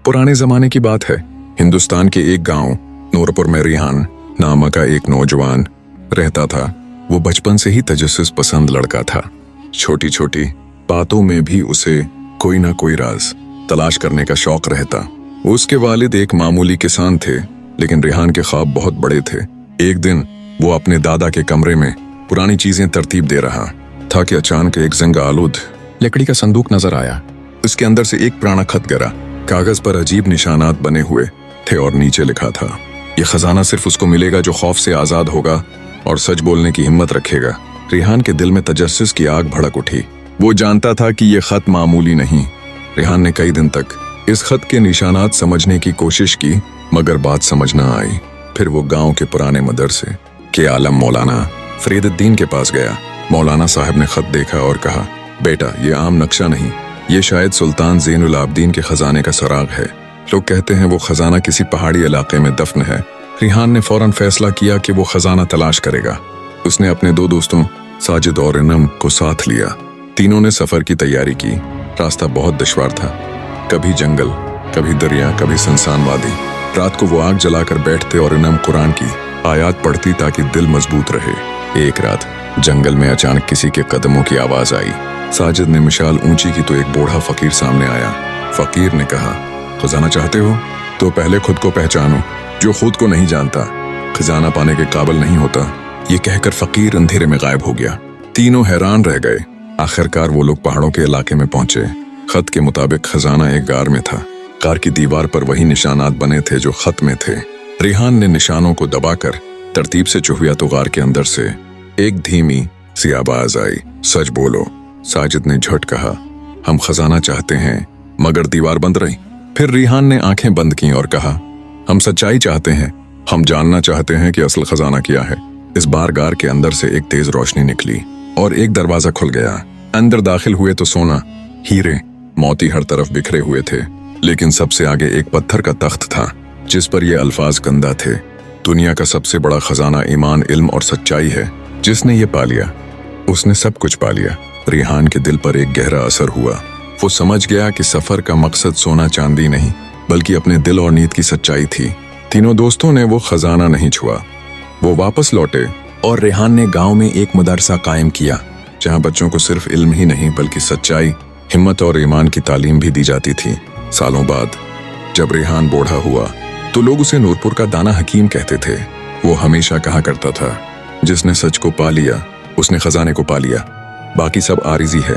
पुराने जमाने की बात है। हिंदुस्तान के एक गांव नूरपुर में रिहान नाम का एक नौजवान रहता था। वो बचपन से ही तजस्सुस पसंद लड़का था। छोटी छोटी बातों में भी उसे कोई ना कोई राज तलाश करने का शौक रहता। उसके वालिद एक मामूली किसान थे, लेकिन रिहान के ख्वाब बहुत बड़े थे। एक दिन वो अपने दादा के कमरे में पुरानी चीजें तरतीब दे रहा था कि अचानक एक जंग आलूद लकड़ी का संदूक नजर आया। उसके अंदर से एक पुराना खत गिरा। कागज पर अजीब निशानात बने हुए थे और नीचे लिखा था, ये खजाना सिर्फ उसको मिलेगा जो खौफ से आजाद होगा और सच बोलने की हिम्मत रखेगा। रिहान के दिल में तजस्सुस की आग भड़क उठी। वो जानता था कि ये खत मामूली नहीं। रिहान ने कई दिन तक इस खत के निशानात समझने की कोशिश की, मगर बात समझ न आई। फिर वो गांव के पुराने मदरसे के आलम मौलाना फरीदुद्दीन के पास गया। मौलाना साहब ने खत देखा और कहा, बेटा ये आम नक्शा नहीं, ये शायद सुल्तान ज़ैनुल आबदीन के खजाने का सुराग है। लोग कहते हैं वो खजाना किसी पहाड़ी इलाके में दफन है। रिहान ने फौरन फैसला किया कि वो खजाना तलाश करेगा। उसने अपने दो दोस्तों साजिद और इनम को साथ लिया। तीनों ने सफर की तैयारी की। रास्ता बहुत दुश्वार था, कभी जंगल, कभी दरिया, कभी सुनसान वादी। रात को वो आग जलाकर बैठते और इनम कुरान की आयात पढ़ती ताकि दिल मजबूत रहे। एक रात जंगल में अचानक किसी के कदमों की आवाज आई। साजिद ने मिसाल ऊंची की तो एक बूढ़ा फकीर सामने आया। फकीर ने कहा, खजाना चाहते हो तो पहले खुद को पहचानो। जो खुद को नहीं जानता खजाना पाने के काबिल नहीं होता। ये कहकर फकीर अंधेरे में गायब हो गया। तीनों हैरान रह गए। आखिरकार वो लोग पहाड़ों के इलाके में पहुंचे। खत के मुताबिक खजाना एक गार में था। गार की दीवार पर वही निशानात बने थे जो खत में थे। रिहान ने निशानों को दबाकर तरतीब से चुहविया तो गार के अंदर से एक धीमी सी आवाज आई, सच बोलो। साजिद ने झट कहा, हम खजाना चाहते हैं, मगर दीवार बंद रही। फिर रिहान ने आंखें बंद की और कहा, हम सच्चाई चाहते हैं, हम जानना चाहते हैं कि असल खजाना क्या है। इस बार गार के अंदर से एक तेज रोशनी निकली और एक दरवाजा खुल गया। अंदर दाखिल हुए तो सोना, हीरे, मोती हर तरफ बिखरे हुए थे, लेकिन सबसे आगे एक पत्थर का तख्त था जिस पर ये अल्फाज कंदा थे, दुनिया का सबसे बड़ा खजाना ईमान, इल्म और सच्चाई है। जिसने ये पा लिया उसने सब कुछ पा लिया। रिहान के दिल पर एक गहरा असर हुआ। वो समझ गया कि सफर का मकसद सोना चांदी नहीं, बल्कि अपने दिल और नीयत की सच्चाई थी। तीनों दोस्तों ने वो खजाना नहीं छुआ। वो वापस लौटे और रिहान ने गांव में एक मदरसा कायम किया, जहां बच्चों को सिर्फ इल्म ही नहीं बल्कि सच्चाई, हिम्मत और ईमान की तालीम भी दी जाती थी। सालों बाद जब रिहान बूढ़ा हुआ तो लोग उसे नूरपुर का दाना हकीम कहते थे। वो हमेशा कहा करता था, जिसने सच को पा लिया उसने खजाने को पा लिया, बाकी सब आरिजी है।